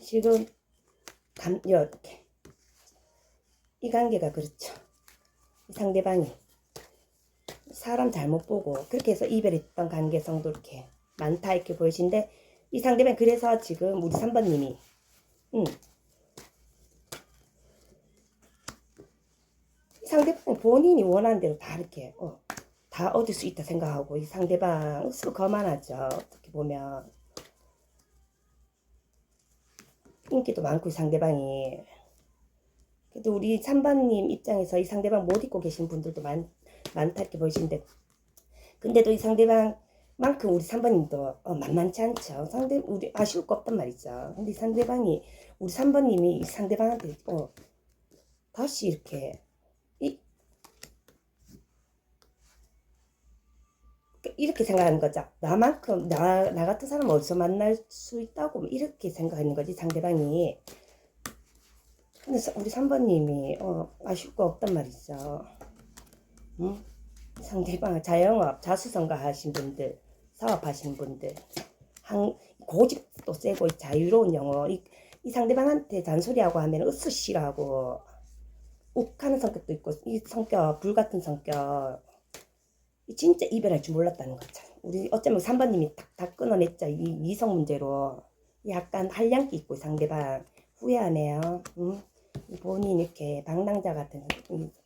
지금 이렇게 이 관계가 그렇죠. 이 상대방이 사람 잘못 보고 그렇게 해서 이별했던 관계성도 이렇게 많다 이렇게 보이신데 이 상대방 그래서 지금 우리 3번님이 이 상대방 본인이 원하는 대로 다 이렇게 다 얻을 수 있다 생각하고 이 상대방 스스로 거만하죠. 어떻게 보면 인기도 많고 이 상대방이 그래도 우리 3번님 입장에서 이 상대방 못 잊고 계신 분들도 많다 이렇게 보이시는데 근데도 이 상대방만큼 우리 3번님도 만만치 않죠. 우리 아쉬울 거 없단 말이죠. 근데 이 상대방이 우리 3번님이 이 상대방한테 다시 이렇게 이렇게 생각하는 거죠. 나만큼 나 같은 사람 어디서 만날 수 있다고 뭐 이렇게 생각하는 거지 상대방이. 근데 우리 3번님이 아실 거 없단 말이죠. 응? 상대방 자영업 자수성가 하신 분들, 사업하시는 분들, 고집도 세고 자유로운 영어, 이 상대방한테 잔소리하고 하면 으스시라고 욱하는 성격도 있고, 이 성격 불같은 성격 진짜 이별할 줄 몰랐다는 거죠. 우리 어쩌면 3번님이 다 끊어냈죠. 이 이성 문제로 약간 한량기 있고 상대방 후회하네요. 응? 본인 이렇게 방랑자 같은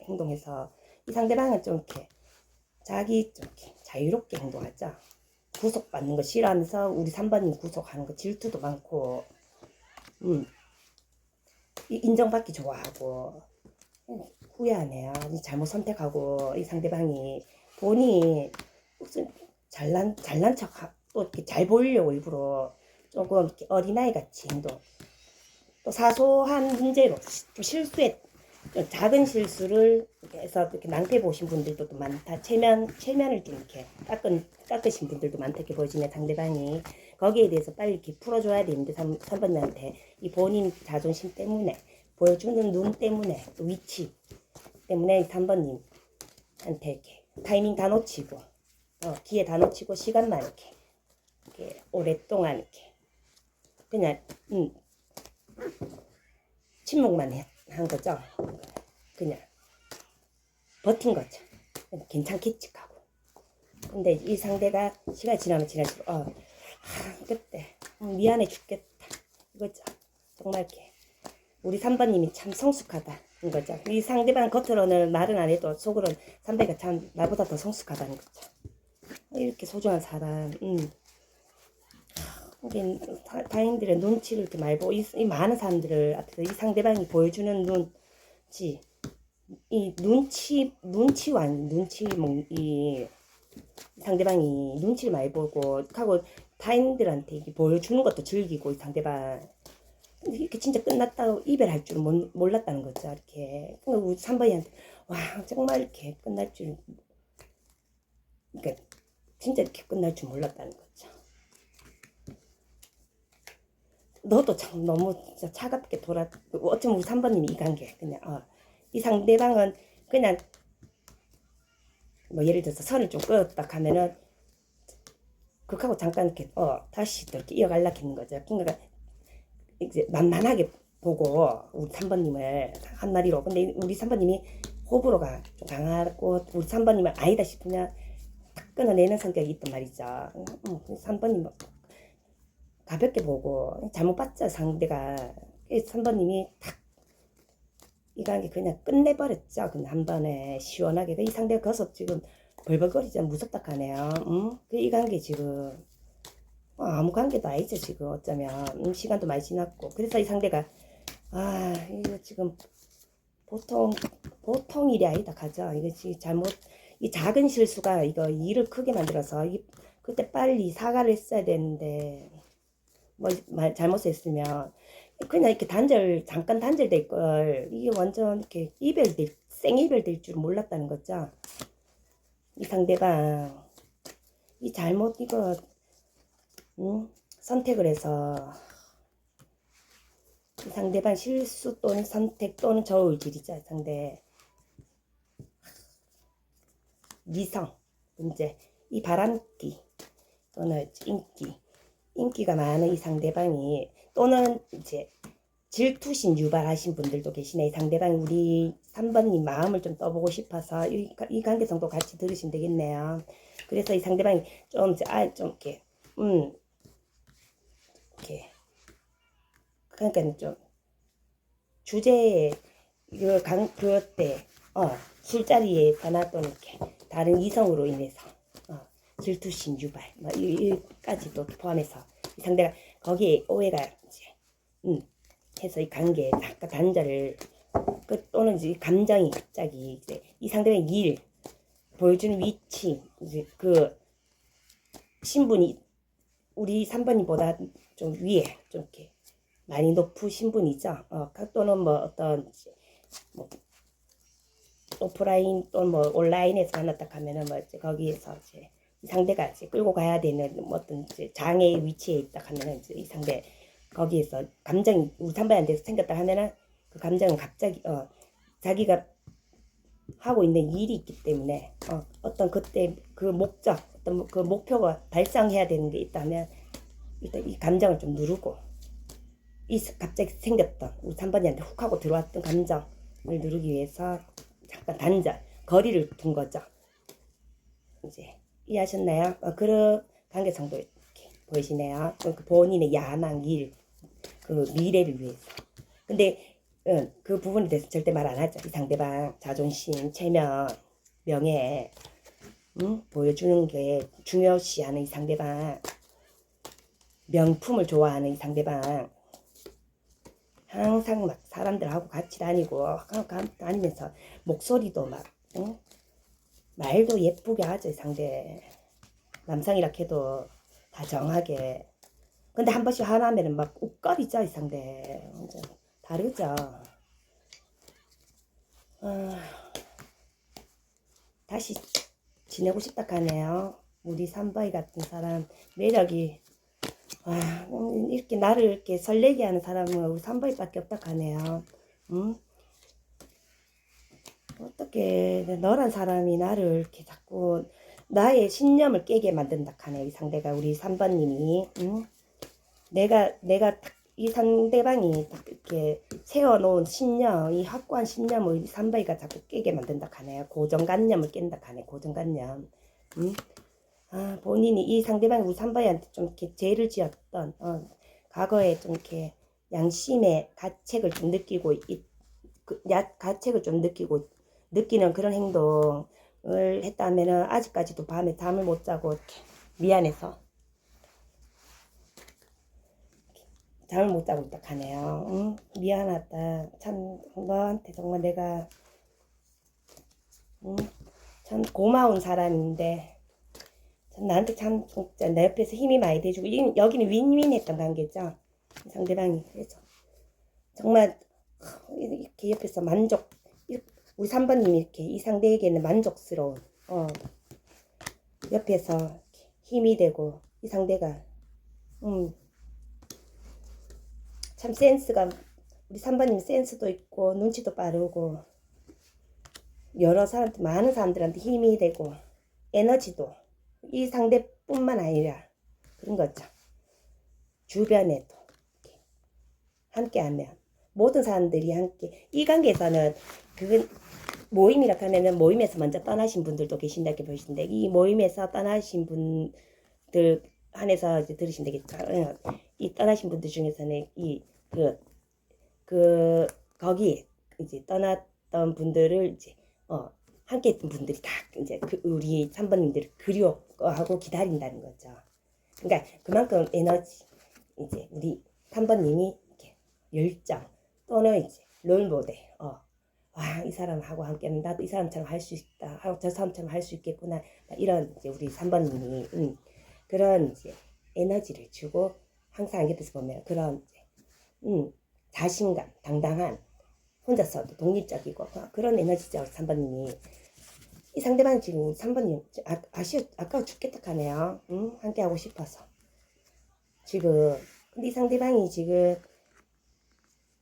행동해서 이 상대방은 좀 이렇게 자기 좀 이렇게 자유롭게 행동하죠. 구속받는 거 싫어하면서 우리 3번님 구속하는 거 질투도 많고, 인정받기 좋아하고, 후회하네요. 잘못 선택하고, 이 상대방이 본인이 무슨 잘난 척, 또 이렇게 잘 보이려고 일부러 조금 이렇게 어린아이 같이 행동. 또 사소한 문제로 좀 실수에 좀 작은 실수를 해서 이렇게 낭패 보신 분들도 또 많다. 체면을 좀 이렇게 깎으신 분들도 많다. 이렇게 보여지네 상대방이. 거기에 대해서 빨리 이렇게 풀어줘야 되는데 3번님한테 이 본인 자존심 때문에 보여주는 눈 때문에 또 위치 때문에 3번님한테 이렇게 타이밍 다 놓치고 기회 다 놓치고 시간만 이렇게 오랫동안 이렇게 그냥 침묵만 한 거죠. 그냥 버틴 거죠. 괜찮겠지 하고. 근데 이 상대가 시간이 지나면 지날수록 그때 미안해 죽겠다 이거죠. 정말 이렇게 우리 3번님이 참 성숙하다 이거죠. 이 상대방 겉으로는 말은 안 해도 속으로는 3번이가 참 나보다 더 성숙하다는 거죠. 이렇게 소중한 사람 타인들의 눈치를 이렇게 많이 보고 이 많은 사람들을 앞에서 이 상대방이 보여주는 눈치 이 이 상대방이 눈치를 많이 보고 하고 타인들한테 이렇게 보여주는 것도 즐기고 이 상대방 이렇게 진짜 끝났다고 이별할 줄은 몰랐다는 거죠. 이렇게 우리 3번이한테 와 정말 이렇게 끝날 줄 그러니까 진짜 이렇게 끝날 줄 몰랐다는 거죠. 너도 참 너무 진짜 차갑게 어쩌면 우리 3번님이 이 관계 그냥 이 상대방은 그냥 뭐 예를 들어서 선을 좀 끄었다 하면은 그하고 잠깐 이렇게 다시 또 이렇게 이어가려고 했는 거죠. 그러니까 이제 만만하게 보고 우리 3번님을 한 마리로. 근데 우리 3번님이 호불호가 좀 강하고 우리 3번님은 아니다 싶으면 탁 끊어내는 성격이 있단 말이죠. 3번님 가볍게 보고 잘못 봤죠 상대가. 3번님이 탁 이 관계 그냥 끝내버렸죠. 그냥 한 번에 시원하게. 이 상대가 거기서 지금 벌벌거리자 무섭다 하네요. 이 관계 지금 아무 관계도 아니죠 지금 어쩌면. 시간도 많이 지났고. 그래서 이 상대가 이거 지금 보통 일이 아니다 가죠. 이거 지금 이 작은 실수가 이거 일을 크게 만들어서 그때 빨리 사과를 했어야 되는데 뭐 잘못했으면 그냥 이렇게 잠깐 단절될 걸 이게 완전 이렇게 생이별 될 줄 몰랐다는 거죠. 이 상대방 이 잘못 이거 선택을 해서 이 상대방 실수 또는 선택 또는 저울질이죠. 상대 미성 문제 이 바람기 또는 인기가 많은 이 상대방이 또는 이제 질투심 유발하신 분들도 계시네. 이 상대방이 우리 3번님 마음을 좀 떠보고 싶어서 이 관계성도 같이 들으시면 되겠네요. 그래서 이 상대방이 좀 이렇게 이렇게 그러니까 좀 주제에 그때 술자리에서나 또는 이렇게 다른 이성으로 인해서 질투심 유발 이까지도 포함해서 이 상대가 거기에 오해가 이제 해서 이 관계에 잠깐 단절을 또는 이제 감정이 갑자기 이제 이 상대방의 일 보여주는 위치 이제 그 신분이 우리 3번이보다 좀 위에 좀 이렇게 많이 높으신 분이죠. 또는 뭐 어떤 뭐 오프라인 또는 뭐 온라인에서 만났다 하면은 뭐 이제 거기에서 이제 이 상대가 이제 끌고 가야 되는 뭐 어떤 이제 장애의 위치에 있다 하면은 이제 이 상대 거기에서 감정이 우리 삼바한테 생겼다 하면은 그 감정은 갑자기 자기가 하고 있는 일이 있기 때문에 어떤 그때 그 목적 어떤 그 목표가 달성해야 되는 게 있다면 일단 이 감정을 좀 누르고 이 갑자기 생겼던 우리 3번이한테 훅 하고 들어왔던 감정을 누르기 위해서 잠깐 단절 거리를 둔 거죠. 이제 이해하셨나요? 그런 관계성도 이렇게 보이시네요. 그 본인의 야망, 일, 그 미래를 위해서. 근데 그 부분에 대해서 절대 말 안 하죠. 이 상대방 자존심, 체면, 명예 보여주는 게 중요시하는 이 상대방, 명품을 좋아하는 이 상대방, 항상 막 사람들하고 같이 다니고 다니면서 목소리도 막 말도 예쁘게 하죠. 이 상대 남성이라 해도 다정하게. 근데 한 번씩 화나면은 막 웃거리죠. 이 상대 완전 다르죠. 다시 지내고 싶다 하네요. 우리 삼바이 같은 사람 매력이 이렇게 나를 이렇게 설레게 하는 사람은 우리 삼바이밖에 없다 하네요. 어떻게 너란 사람이 나를 이렇게 자꾸 나의 신념을 깨게 만든다 하네. 이 상대가 우리 3번님이 내가 딱 이 상대방이 딱 이렇게 세워놓은 신념, 이 확고한 신념을 3번이가 자꾸 깨게 만든다 하네요. 고정관념을 깬다 하네. 고정관념. 본인이 이 상대방이 우리 3번이한테 좀 이렇게 죄를 지었던 과거에 좀 이렇게 양심의 가책을 좀 느끼고 가책을 좀 느끼는 그런 행동을 했다면은 아직까지도 밤에 잠을 못 자고 이렇게 미안해서 잠을 못 자고 있다 하네요. 미안하다. 참 너한테 정말 내가 참 고마운 사람인데 참 나한테 참 진짜 내 옆에서 힘이 많이 돼주고 여기는 윈윈했던 관계죠. 상대방이. 그래서 정말 이렇게 옆에서 우리 3번님이 이렇게 이 상대에게는 만족스러운 옆에서 힘이 되고 이 상대가 참 센스가 우리 3번님 센스도 있고 눈치도 빠르고 여러 사람들 많은 사람들한테 힘이 되고 에너지도 이 상대뿐만 아니라 그런 거죠. 주변에도 함께하면 모든 사람들이 함께 이 관계에서는 그건 모임이라 하면은 모임에서 먼저 떠나신 분들도 계신다 이렇게 보시는데 이 모임에서 떠나신 분들 한해서 이제 들으시면 되겠죠. 이 떠나신 분들 중에서는 거기 이제 떠났던 분들을 이제 함께 했던 분들이 다 이제 우리 3번님들을 그리워하고 기다린다는 거죠. 그러니까 그만큼 에너지 이제 우리 3번님이 이렇게 열정 또는 이제 롤모델 이 사람하고 함께하면 나도 이 사람처럼 할 수 있다. 저 사람처럼 할 수 있겠구나. 이런 이제 우리 3번님이 그런 이제 에너지를 주고 항상 옆에서 보면 그런 이제, 자신감, 당당한 혼자서도 독립적이고 그런 에너지죠. 3번님이 이 상대방 지금 3번님 아까워 죽겠다 하네요. 함께 하고 싶어서 지금. 근데 이 상대방이 지금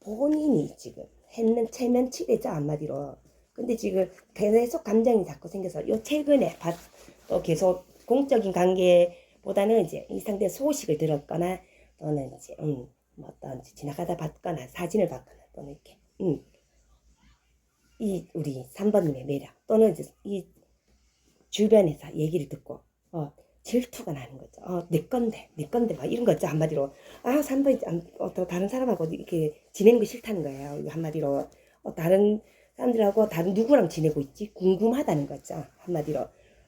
본인이 지금 했는 체면치레죠 한마디로. 근데 지금 계속 감정이 자꾸 생겨서 요 최근에 또 계속 공적인 관계보다는 이제 이 상대 소식을 들었거나 또는 이제 뭐 어떤 지나가다 봤거나 사진을 봤거나 또는 이렇게 이 우리 3번님의 매력 또는 이제 이 주변에서 얘기를 듣고 질투가 나는 거죠. 내 건데 막 이런 거죠 한마디로. 3번이 또 다른 사람하고 이렇게 지내는 거 싫다는 거예요. 한마디로 다른 사람들하고 다른 누구랑 지내고 있지 궁금하다는 거죠 한마디로.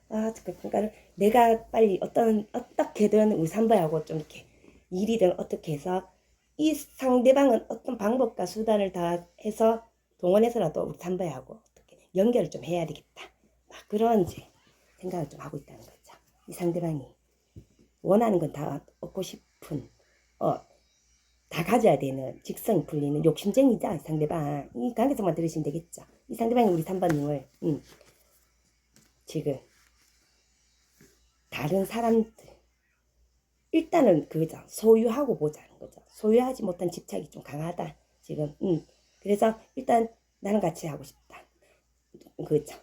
그러니까 내가 빨리 어떻게든 우리 3번하고 좀 이렇게 일이든 어떻게 해서 이 상대방은 어떤 방법과 수단을 다 해서 동원해서라도 우리 3번하고 어떻게 연결을 좀 해야 되겠다. 막 그런 이제 생각을 좀 하고 있다는 거죠. 이 상대방이 원하는 건 다 얻고 싶은 다 가져야 되는 직성이 풀리는 욕심쟁이자 이 상대방. 이 관계성만 들으시면 되겠죠. 이 상대방이 우리 3번님을 지금 다른 사람들 일단은 그거죠. 소유하고 보자는 거죠. 소유하지 못한 집착이 좀 강하다. 지금 그래서 일단 나는 같이 하고 싶다. 그렇죠.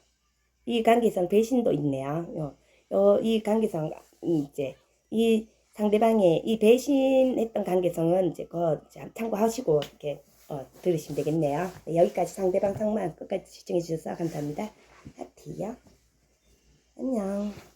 이 관계성 배신도 있네요. 이 관계성 이제 이 상대방의 이 배신했던 관계성은 이제 그거 참고하시고 이렇게 들으시면 되겠네요. 네, 여기까지 상대방 상만 끝까지 시청해 주셔서 감사합니다. 하트요. 안녕.